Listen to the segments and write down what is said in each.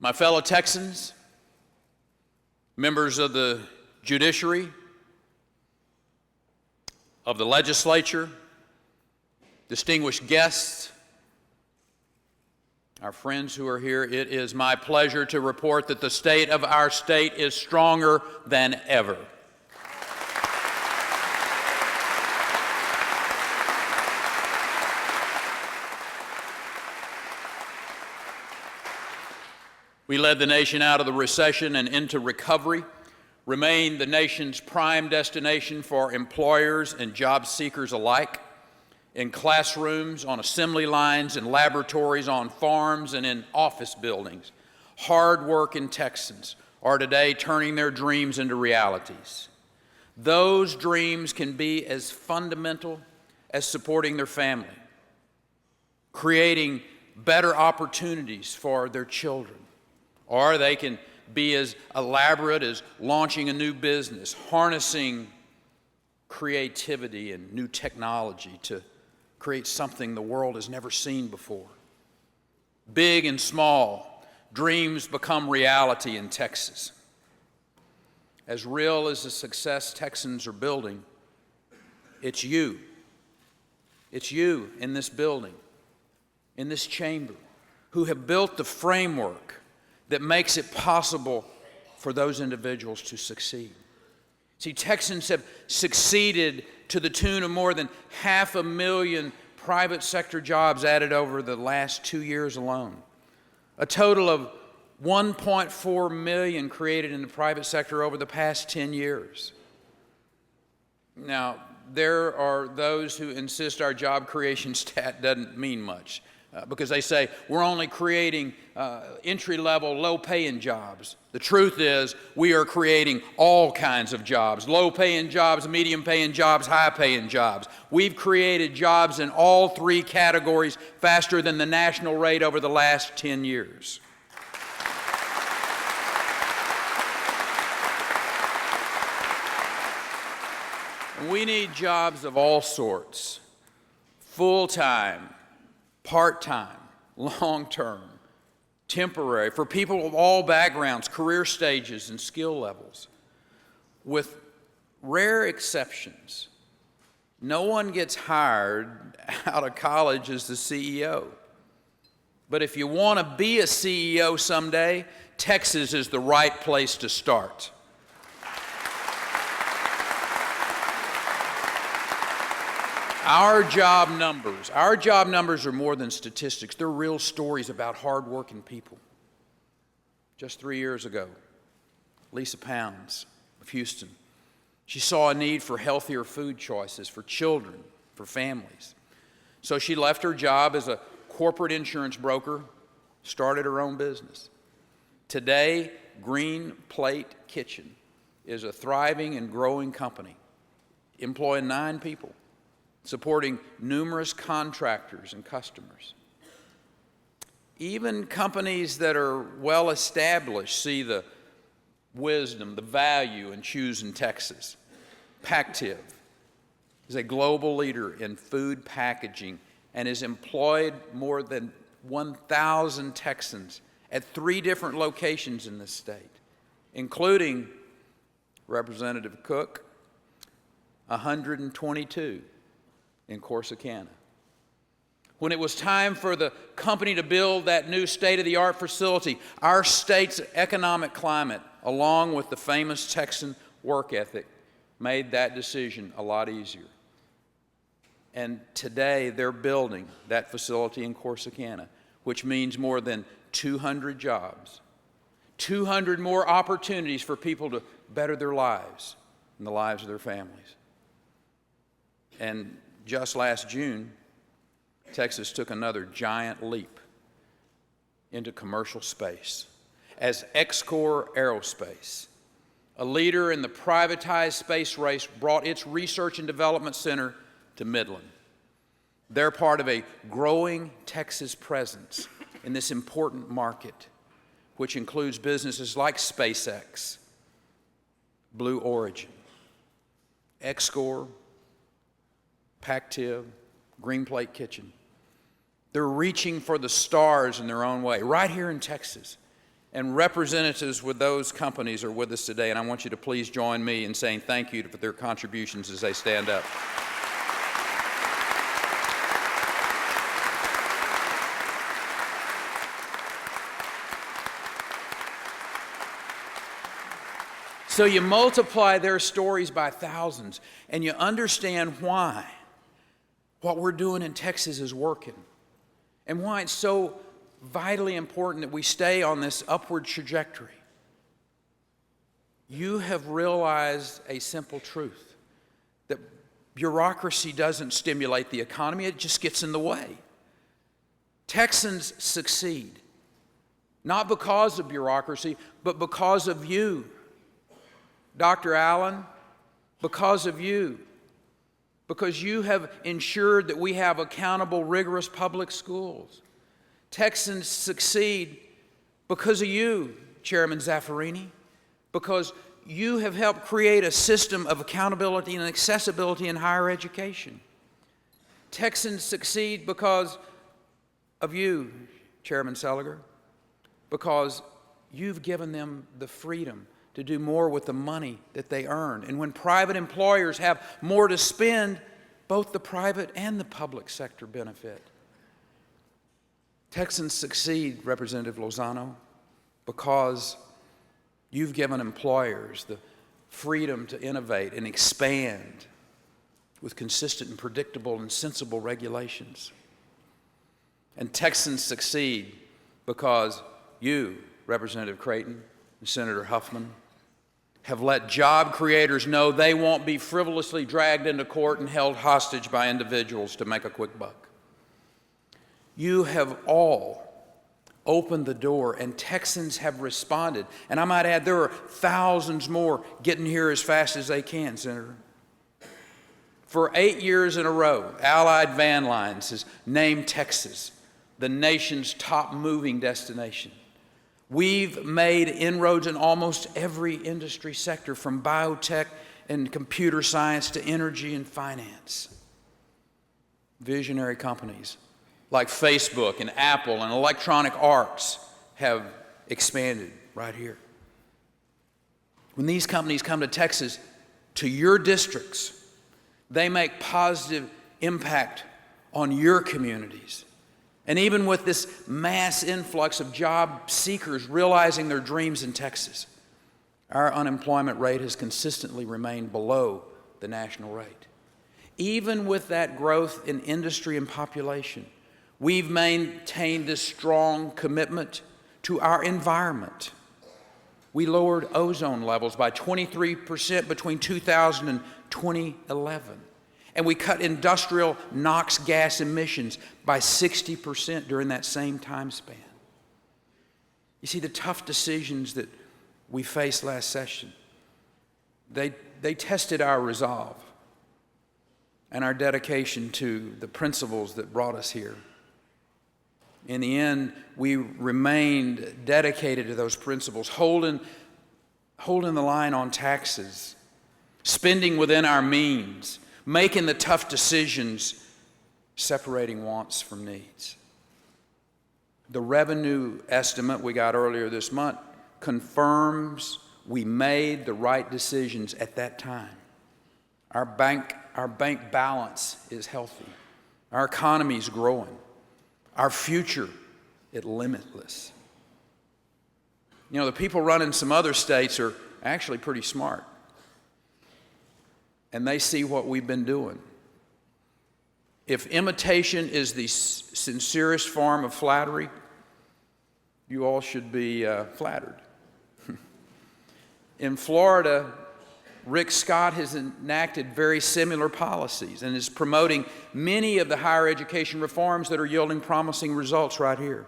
My fellow Texans, members of the judiciary, of the legislature, distinguished guests, our friends who are here, it is my pleasure to report that the state of our state is stronger than ever. We led the nation out of the recession and into recovery, remained the nation's prime destination for employers and job seekers alike, in classrooms, on assembly lines, in laboratories, on farms, and in office buildings. Hard-working Texans are today turning their dreams into realities. Those dreams can be as fundamental as supporting their family, creating better opportunities for their children, or they can be as elaborate as launching a new business, harnessing creativity and new technology to create something the world has never seen before. Big and small, dreams become reality in Texas. As real as the success Texans are building, it's you. It's you in this building, in this chamber, who have built the framework that makes it possible for those individuals to succeed. See, Texans have succeeded to the tune of more than 500,000 private sector jobs added over the last 2 years alone. A total of 1.4 million created in the private sector over the past 10 years. Now, there are those who insist our job creation stat doesn't mean much. Because they say we're only creating entry-level, low-paying jobs. The truth is we are creating all kinds of jobs, low-paying jobs, medium-paying jobs, high-paying jobs. We've created jobs in all three categories faster than the national rate over the last 10 years. We need jobs of all sorts, full-time, part-time, long-term, temporary, for people of all backgrounds, career stages, and skill levels. With rare exceptions, no one gets hired out of college as the CEO. But if you want to be a CEO someday, Texas is the right place to start. Our job numbers are more than statistics. They're real stories about hard-working people. Just 3 years ago, Lisa Pounds of Houston, she saw a need for healthier food choices for children, for families. So she left her job as a corporate insurance broker, started her own business. Today, Green Plate Kitchen is a thriving and growing company, employing 9 people, supporting numerous contractors and customers. Even companies that are well established see the wisdom, the value in choosing Texas. Pactiv is a global leader in food packaging and has employed more than 1,000 Texans at 3 different locations in the state, including Representative Cook, 122 in Corsicana. When it was time for the company to build that new state-of-the-art facility, our state's economic climate, along with the famous Texan work ethic, made that decision a lot easier. And today they're building that facility in Corsicana, which means more than 200 jobs, 200 more opportunities for people to better their lives and the lives of their families. And just last June, Texas took another giant leap into commercial space as Xcor Aerospace, a leader in the privatized space race, brought its research and development center to Midland. They're part of a growing Texas presence in this important market, which includes businesses like SpaceX, Blue Origin, Xcor, Pactiv, Green Plate Kitchen. They're reaching for the stars in their own way, right here in Texas. and representatives with those companies are with us today, and I want you to please join me in saying thank you for their contributions as they stand up. So you multiply their stories by thousands, and you understand why what we're doing in Texas is working, and why it's so vitally important that we stay on this upward trajectory. You have realized a simple truth, that bureaucracy doesn't stimulate the economy, it just gets in the way. Texans succeed, not because of bureaucracy, but because of you. Dr. Allen, because of you, because you have ensured that we have accountable, rigorous public schools. Texans succeed because of you, Chairman Zaffarini, because you have helped create a system of accountability and accessibility in higher education. Texans succeed because of you, Chairman Seliger, because you've given them the freedom to do more with the money that they earn. And when private employers have more to spend, both the private and the public sector benefit. Texans succeed, Representative Lozano, because you've given employers the freedom to innovate and expand with consistent and predictable and sensible regulations. And Texans succeed because you, Representative Creighton and Senator Huffman, have let job creators know they won't be frivolously dragged into court and held hostage by individuals to make a quick buck. You have all opened the door, and Texans have responded. And I might add, there are thousands more getting here as fast as they can, Senator. For 8 years in a row, Allied Van Lines has named Texas the nation's top moving destination. We've made inroads in almost every industry sector, from biotech and computer science to energy and finance. Visionary companies like Facebook and Apple and Electronic Arts have expanded right here. When these companies come to Texas, to your districts, they make positive impact on your communities. And even with this mass influx of job seekers realizing their dreams in Texas, our unemployment rate has consistently remained below the national rate. Even with that growth in industry and population, we've maintained this strong commitment to our environment. We lowered ozone levels by 23% between 2000 and 2011. And we cut industrial NOx gas emissions by 60% during that same time span. You see, the tough decisions that we faced last session, they tested our resolve and our dedication to the principles that brought us here. In the end, we remained dedicated to those principles, holding the line on taxes, spending within our means, making the tough decisions, separating wants from needs. The revenue estimate we got earlier this month confirms we made the right decisions at that time. Our bank balance is healthy. Our economy is growing. Our future is limitless. You know, the people running some other states are actually pretty smart. And they see what we've been doing. If imitation is the sincerest form of flattery, you all should be flattered. In Florida, Rick Scott has enacted very similar policies and is promoting many of the higher education reforms that are yielding promising results right here.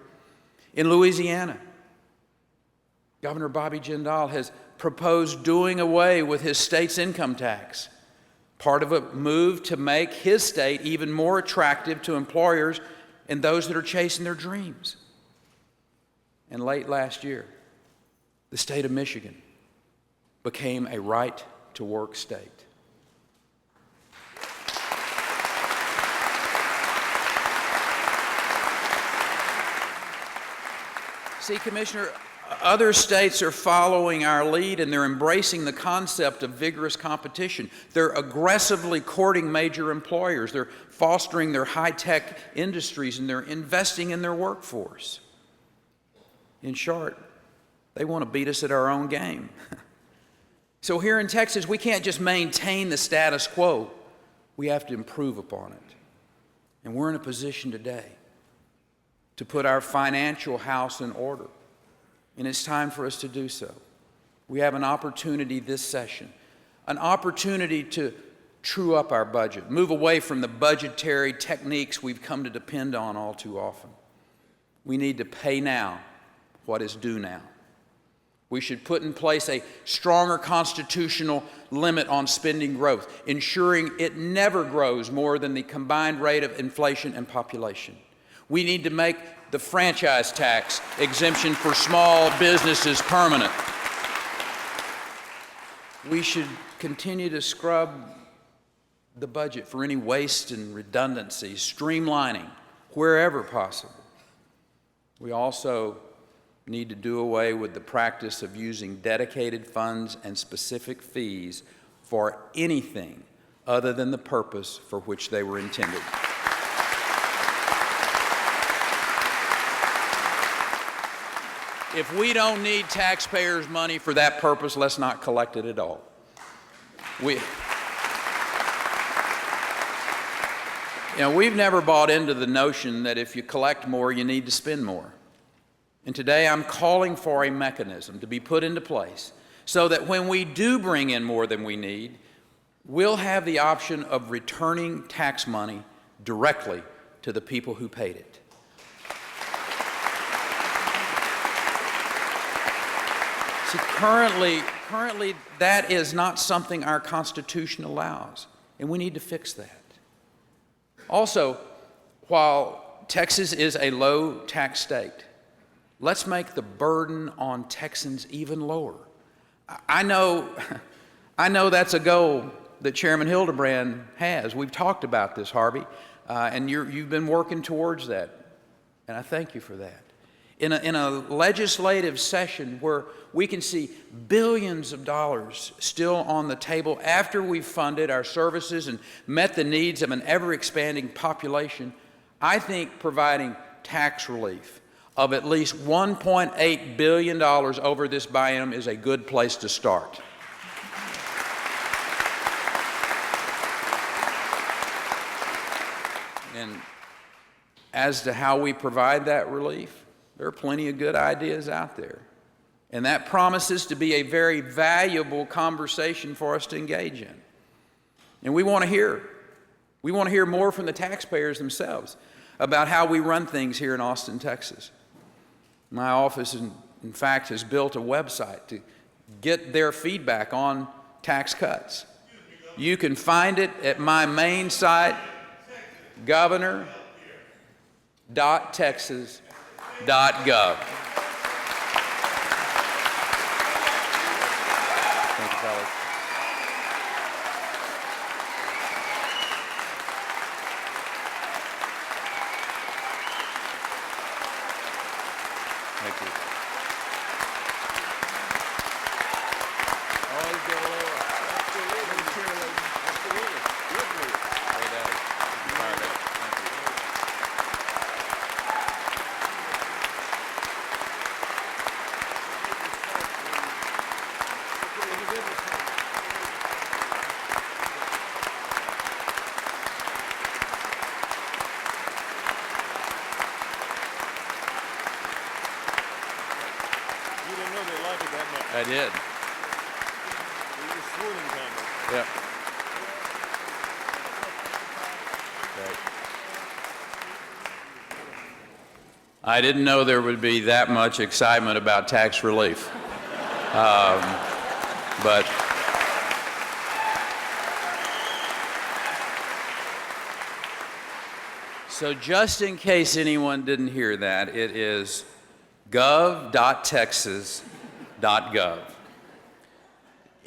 In Louisiana, Governor Bobby Jindal has proposed doing away with his state's income tax, part of a move to make his state even more attractive to employers and those that are chasing their dreams. And late last year, the state of Michigan became a right-to-work state. See, Commissioner, Other states are following our lead, and they're embracing the concept of vigorous competition. They're aggressively courting major employers. They're fostering their high-tech industries, and they're investing in their workforce. In short, they want to beat us at our own game. So here in Texas, we can't just maintain the status quo. We have to improve upon it. And we're in a position today to put our financial house in order. And it's time for us to do so. We have an opportunity this session, an opportunity to true up our budget, move away from the budgetary techniques we've come to depend on all too often. We need to pay now what is due now. We should put in place a stronger constitutional limit on spending growth, ensuring it never grows more than the combined rate of inflation and population. We need to make the franchise tax exemption for small businesses permanent. We should continue to scrub the budget for any waste and redundancies, streamlining wherever possible. We also need to do away with the practice of using dedicated funds and specific fees for anything other than the purpose for which they were intended. If we don't need taxpayers' money for that purpose, let's not collect it at all. We've never bought into the notion that if you collect more, you need to spend more. And today I'm calling for a mechanism to be put into place so that when we do bring in more than we need, we'll have the option of returning tax money directly to the people who paid it. See, currently that is not something our Constitution allows, and we need to fix that. Also, while Texas is a low-tax state, let's make the burden on Texans even lower. I know that's a goal that Chairman Hildebrand has. We've talked about this, Harvey, and you've been working towards that, and I thank you for that. In a legislative session where we can see billions of dollars still on the table after we've funded our services and met the needs of an ever-expanding population, I think providing tax relief of at least $1.8 billion over this biennium is a good place to start. And as to how we provide that relief, there are plenty of good ideas out there. And that promises to be a very valuable conversation for us to engage in. And we want to hear more from the taxpayers themselves about how we run things here in Austin, Texas. My office, in fact, has built a website to get their feedback on tax cuts. You can find it at my main site, governor.texas.gov. Thank you, fellas. Thank you. Always get a little. Absolutely. Way down. Fired up. Thank you. I did. Yeah. Right. I didn't know there would be that much excitement about tax relief. But so just in case anyone didn't hear that, it is gov.texas.gov.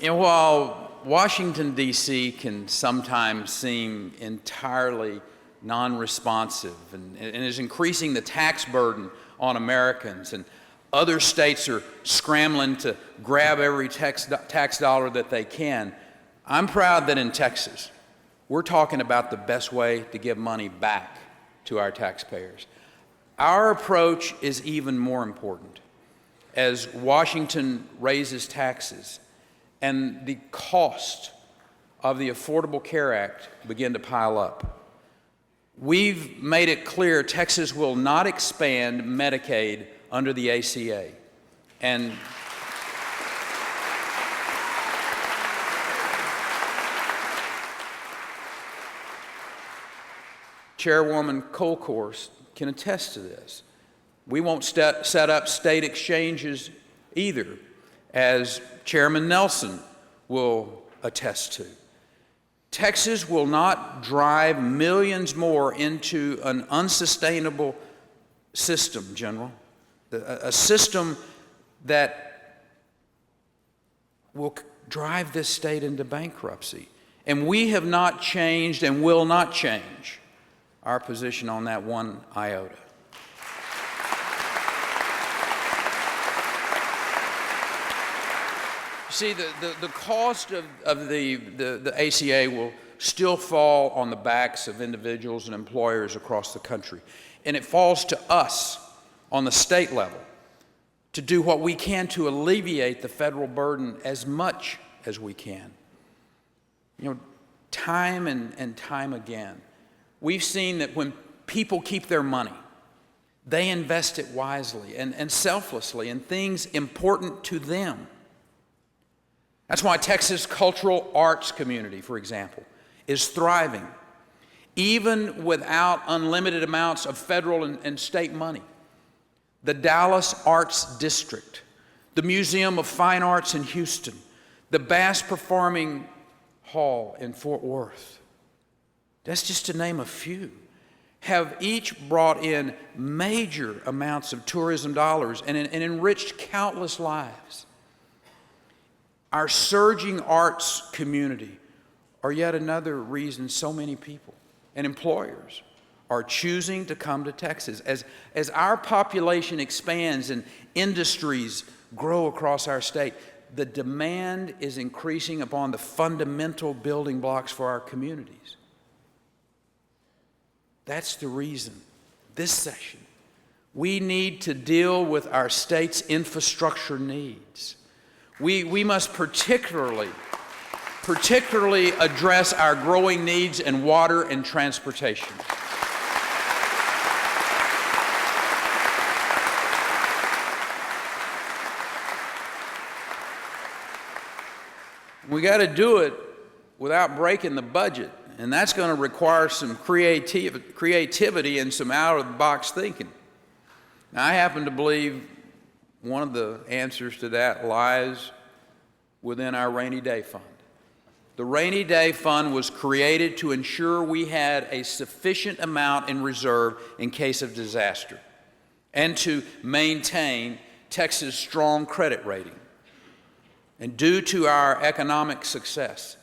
And while Washington, D.C. can sometimes seem entirely non-responsive and is increasing the tax burden on Americans, and Other states are scrambling to grab every tax dollar that they can. I'm proud that in Texas, we're talking about the best way to give money back to our taxpayers. Our approach is even more important. As Washington raises taxes and the cost of the Affordable Care Act begin to pile up, we've made it clear Texas will not expand Medicaid under the ACA. And Chairwoman Colcourse can attest to this. We won't set up state exchanges either, as Chairman Nelson will attest to. Texas will not drive millions more into an unsustainable system, General, a system that will drive this state into bankruptcy. And we have not changed and will not change our position on that one iota. See, the cost of the ACA will still fall on the backs of individuals and employers across the country. And it falls to us on the state level to do what we can to alleviate the federal burden as much as we can. You know, time and time again, we've seen that when people keep their money, they invest it wisely and selflessly in things important to them. That's why Texas cultural arts community, for example, is thriving, even without unlimited amounts of federal and state money. The Dallas Arts District, the Museum of Fine Arts in Houston, the Bass Performing Hall in Fort Worth, that's just to name a few, have each brought in major amounts of tourism dollars and enriched countless lives. Our surging arts community are yet another reason so many people and employers are choosing to come to Texas. As our population expands and industries grow across our state, the demand is increasing upon the fundamental building blocks for our communities. That's the reason this session we need to deal with our state's infrastructure needs. We must particularly address our growing needs in water and transportation. We got to do it without breaking the budget, and that's going to require some creativity and some out-of-the-box thinking. Now, I happen to believe one of the answers to that lies within our rainy day fund. The rainy day fund was created to ensure we had a sufficient amount in reserve in case of disaster and to maintain Texas' strong credit rating. And due to our economic success,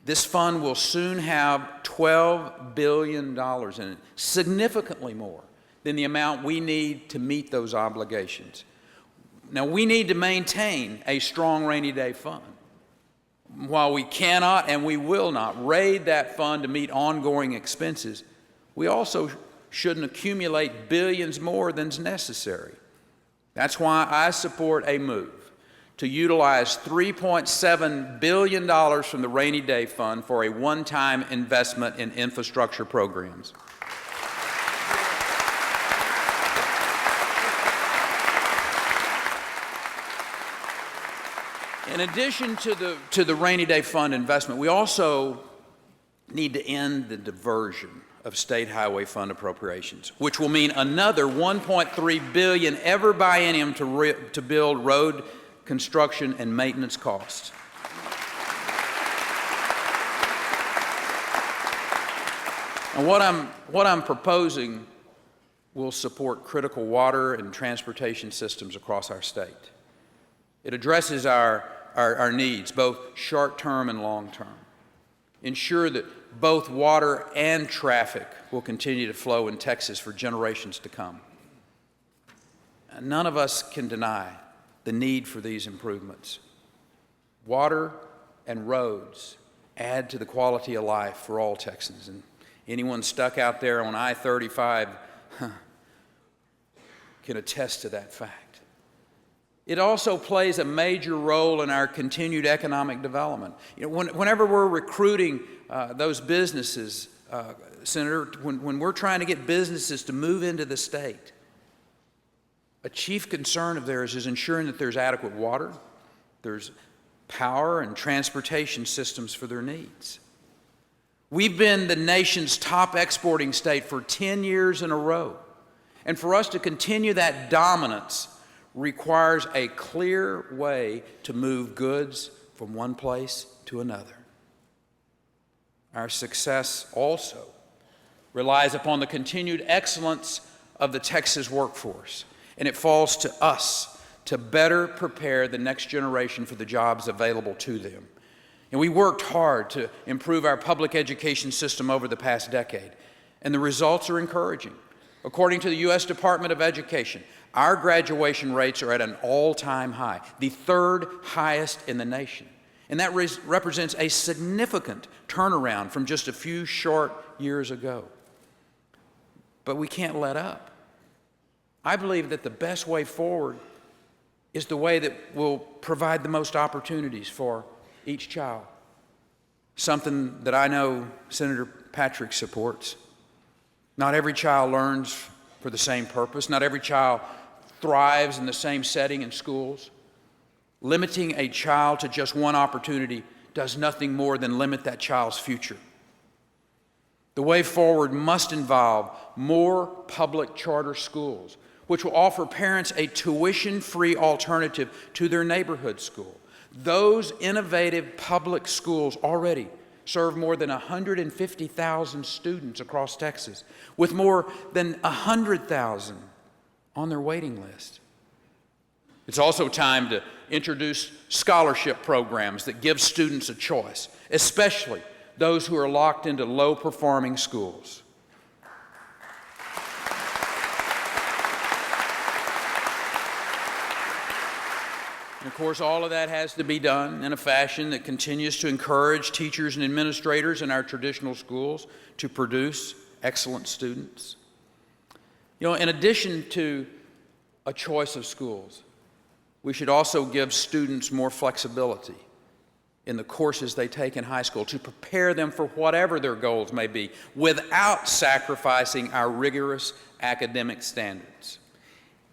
this fund will soon have $12 billion in it, significantly more than the amount we need to meet those obligations. Now, we need to maintain a strong rainy day fund. While we cannot and we will not raid that fund to meet ongoing expenses, we also shouldn't accumulate billions more than's necessary. That's why I support a move to utilize $3.7 billion from the rainy day fund for a one-time investment in infrastructure programs. In addition to the rainy day fund investment, we also need to end the diversion of state highway fund appropriations, which will mean another $1.3 billion every biennium to build road construction and maintenance costs. And what I'm proposing will support critical water and transportation systems across our state. It addresses our needs, both short-term and long-term. Ensure that both water and traffic will continue to flow in Texas for generations to come. none of us can deny the need for these improvements. Water and roads add to the quality of life for all Texans. And anyone stuck out there on I-35 can attest to that fact. It also plays a major role in our continued economic development. Whenever we're recruiting those businesses, Senator, when we're trying to get businesses to move into the state, a chief concern of theirs is ensuring that there's adequate water, there's power and transportation systems for their needs. We've been the nation's top exporting state for 10 years in a row. And for us to continue that dominance requires a clear way to move goods from one place to another. Our success also relies upon the continued excellence of the Texas workforce, and it falls to us to better prepare the next generation for the jobs available to them. And we worked hard to improve our public education system over the past decade, and the results are encouraging. According to the U.S. Department of Education, our graduation rates are at an all-time high, the third highest in the nation. And that represents a significant turnaround from just a few short years ago. But we can't let up. I believe that the best way forward is the way that will provide the most opportunities for each child. Something that I know Senator Patrick supports. Not every child learns for the same purpose. Not every child thrives in the same setting in schools. Limiting a child to just one opportunity does nothing more than limit that child's future. The way forward must involve more public charter schools, which will offer parents a tuition-free alternative to their neighborhood school. Those innovative public schools already serve more than 150,000 students across Texas, with more than 100,000 on their waiting list. It's also time to introduce scholarship programs that give students a choice, especially those who are locked into low-performing schools. And of course, all of that has to be done in a fashion that continues to encourage teachers and administrators in our traditional schools to produce excellent students. In addition to a choice of schools, we should also give students more flexibility in the courses they take in high school to prepare them for whatever their goals may be without sacrificing our rigorous academic standards.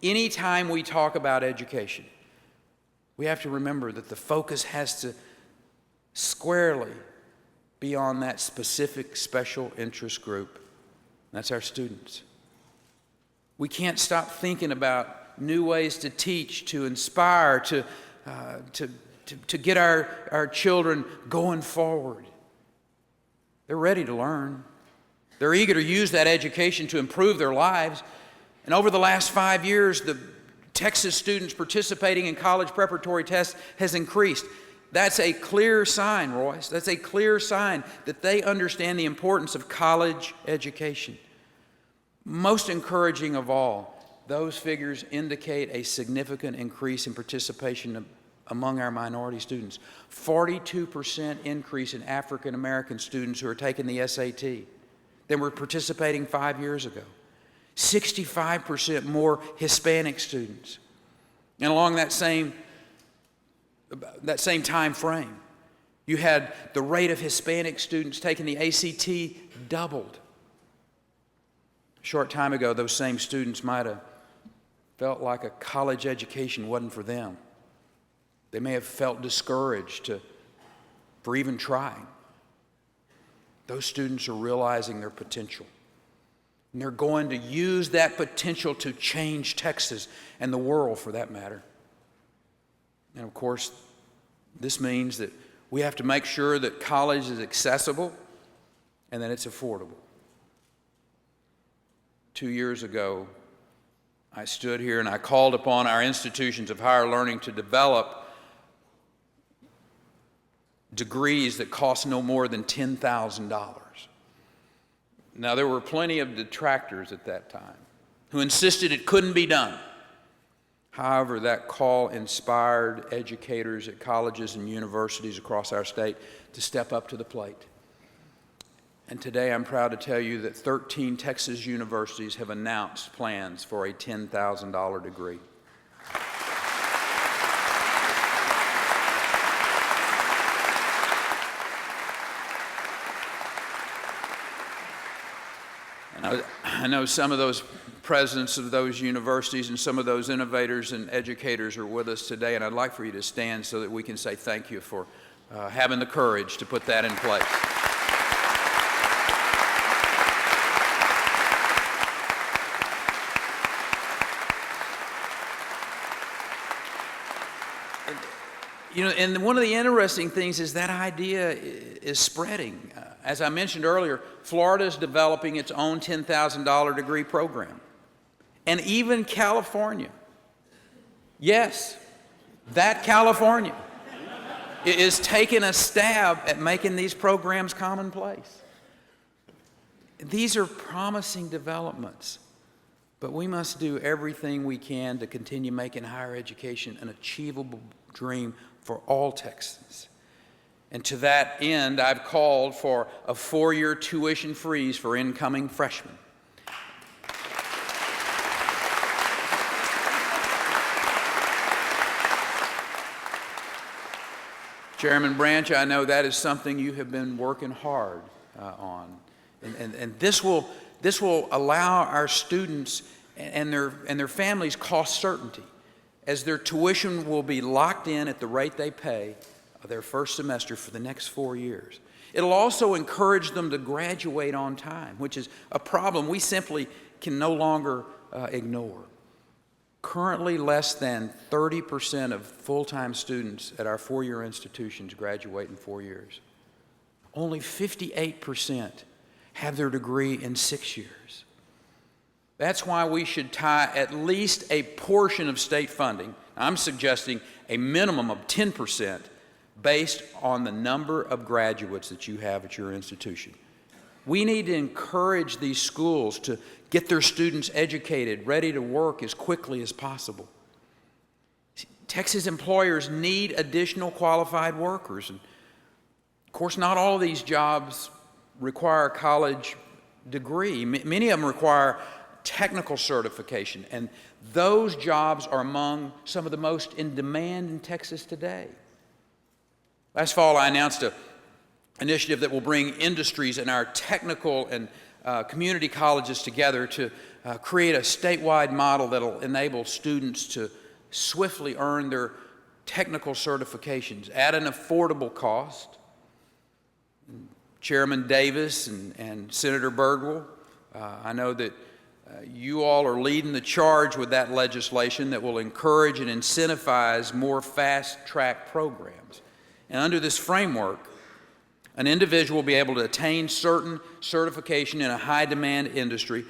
Anytime we talk about education, we have to remember that the focus has to squarely be on that specific special interest group. That's our students. We can't stop thinking about new ways to teach, to inspire, to get our children going forward. They're ready to learn. They're eager to use that education to improve their lives. And over the last 5 years, the Texas students participating in college preparatory tests has increased. That's a clear sign, Royce. That's a clear sign that they understand the importance of college education. Most encouraging of all, those figures indicate a significant increase in participation among our minority students. 42% increase in African American students who are taking the SAT than were participating 5 years ago. 65% more Hispanic students. And along that same time frame, you had the rate of Hispanic students taking the ACT doubled. A short time ago, those same students might have felt like a college education wasn't for them. They may have felt discouraged for even trying. Those students are realizing their potential. And they're going to use that potential to change Texas and the world for that matter. And of course, this means that we have to make sure that college is accessible and that it's affordable. 2 years ago, I stood here and I called upon our institutions of higher learning to develop degrees that cost no more than $10,000. Now, there were plenty of detractors at that time who insisted it couldn't be done. However, that call inspired educators at colleges and universities across our state to step up to the plate. And today I'm proud to tell you that 13 Texas universities have announced plans for a $10,000 degree. And I know some of those presidents of those universities and some of those innovators and educators are with us today, and I'd like for you to stand so that we can say thank you for having the courage to put that in place. You know, and one of the interesting things is that idea is spreading. As I mentioned earlier, Florida is developing its own $10,000 degree program. And even California, yes, that California is taking a stab at making these programs commonplace. These are promising developments, but we must do everything we can to continue making higher education an achievable dream for all Texans. And to that end, I've called for a 4-year tuition freeze for incoming freshmen. Chairman Branch, I know that is something you have been working hard on. And this will allow our students and their families cost certainty, as their tuition will be locked in at the rate they pay their first semester for the next 4 years. It'll also encourage them to graduate on time, which is a problem we simply can no longer ignore. Currently, less than 30% of full-time students at our 4-year institutions graduate in 4 years. Only 58% have their degree in 6 years. That's why we should tie at least a portion of state funding, I'm suggesting a minimum of 10%, based on the number of graduates that you have at your institution. We need to encourage these schools to get their students educated, ready to work as quickly as possible. Texas employers need additional qualified workers. And of course, not all of these jobs require a college degree. Many of them require technical certification, and those jobs are among some of the most in demand in Texas today. Last fall, I announced an initiative that will bring industries and our technical and community colleges together to create a statewide model that will enable students to swiftly earn their technical certifications at an affordable cost. Chairman Davis and Senator Birdwell, I know that you all are leading the charge with that legislation that will encourage and incentivize more fast-track programs. And under this framework, an individual will be able to attain certain certification in a high-demand industry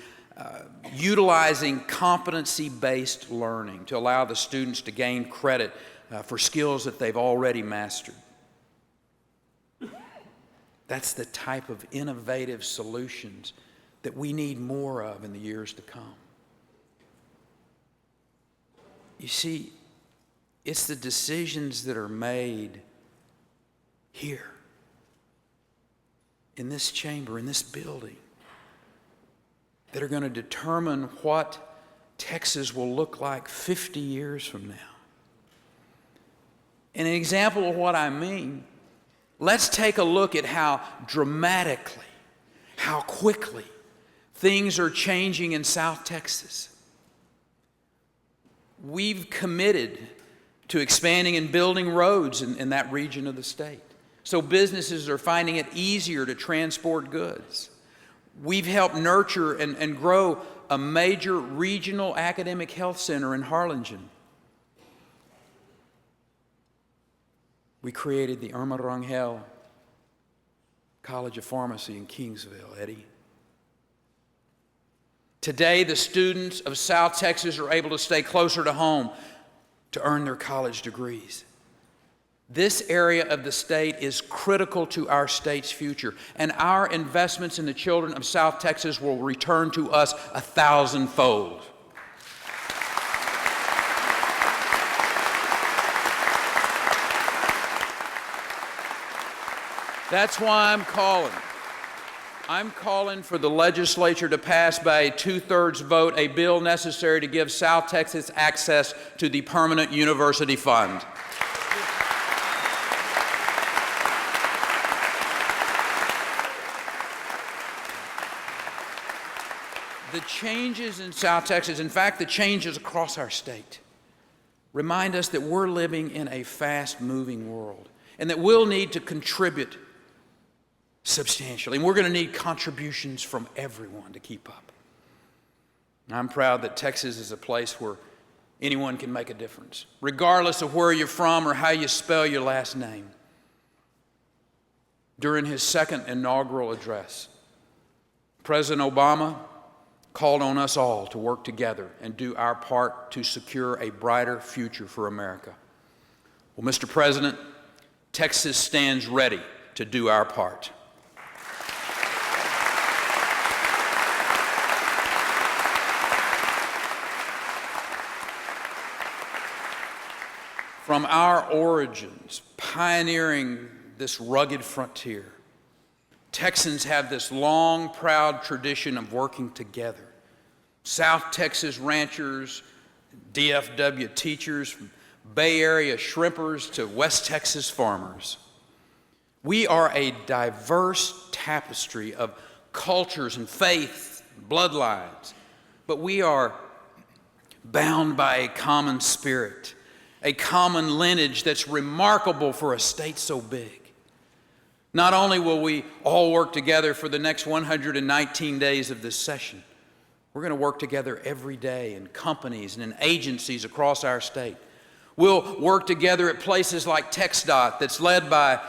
utilizing competency-based learning to allow the students to gain credit for skills that they've already mastered. That's the type of innovative solutions that we need more of in the years to come. You see, it's the decisions that are made here, in this chamber, in this building, that are going to determine what Texas will look like 50 years from now. And an example of what I mean, let's take a look at how dramatically, how quickly things are changing in South Texas. We've committed to expanding and building roads in that region of the state, so businesses are finding it easier to transport goods. We've helped nurture and grow a major regional academic health center in Harlingen. We created the Irma Rangel College of Pharmacy in Kingsville, Eddie. Today, the students of South Texas are able to stay closer to home to earn their college degrees. This area of the state is critical to our state's future, and our investments in the children of South Texas will return to us 1,000-fold. That's why I'm calling for the legislature to pass by a 2/3 vote a bill necessary to give South Texas access to the Permanent University Fund. The changes in South Texas, in fact, the changes across our state, remind us that we're living in a fast-moving world and that we'll need to contribute substantially. And we're going to need contributions from everyone to keep up. I'm proud that Texas is a place where anyone can make a difference, regardless of where you're from or how you spell your last name. During his second inaugural address, President Obama called on us all to work together and do our part to secure a brighter future for America. Well, Mr. President, Texas stands ready to do our part. From our origins, pioneering this rugged frontier, Texans have this long, proud tradition of working together. South Texas ranchers, DFW teachers, from Bay Area shrimpers to West Texas farmers. We are a diverse tapestry of cultures and faiths, and bloodlines, but we are bound by a common spirit, a common lineage that's remarkable for a state so big. Not only will we all work together for the next 119 days of this session, we're going to work together every day in companies and in agencies across our state. We'll work together at places like TxDOT, that's led by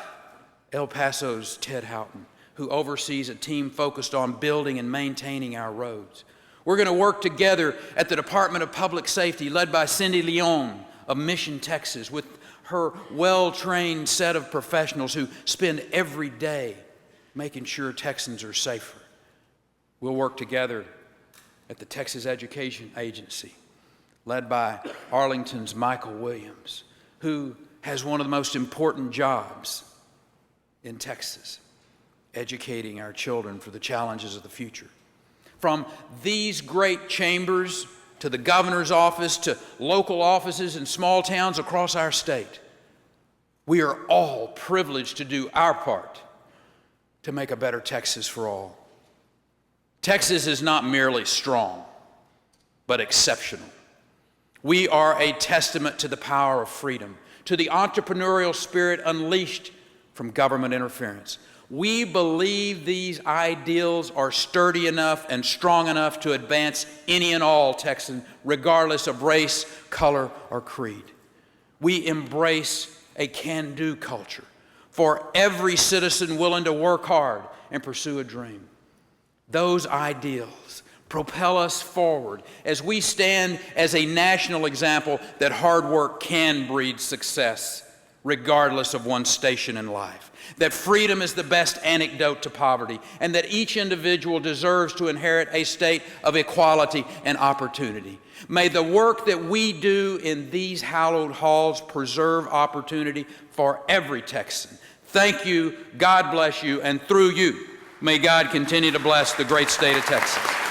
El Paso's Ted Houghton, who oversees a team focused on building and maintaining our roads. We're going to work together at the Department of Public Safety, led by Cindy Leon of Mission, Texas, with her well-trained set of professionals who spend every day making sure Texans are safer. We'll work together at the Texas Education Agency, led by Arlington's Michael Williams, who has one of the most important jobs in Texas, educating our children for the challenges of the future. From these great chambers to the governor's office, to local offices in small towns across our state, we are all privileged to do our part to make a better Texas for all. Texas is not merely strong, but exceptional. We are a testament to the power of freedom, to the entrepreneurial spirit unleashed from government interference. We believe these ideals are sturdy enough and strong enough to advance any and all Texans, regardless of race, color, or creed. We embrace a can-do culture for every citizen willing to work hard and pursue a dream. Those ideals propel us forward as we stand as a national example that hard work can breed success, regardless of one's station in life. That freedom is the best antidote to poverty, and that each individual deserves to inherit a state of equality and opportunity. May the work that we do in these hallowed halls preserve opportunity for every Texan. Thank you, God bless you, and through you, may God continue to bless the great state of Texas.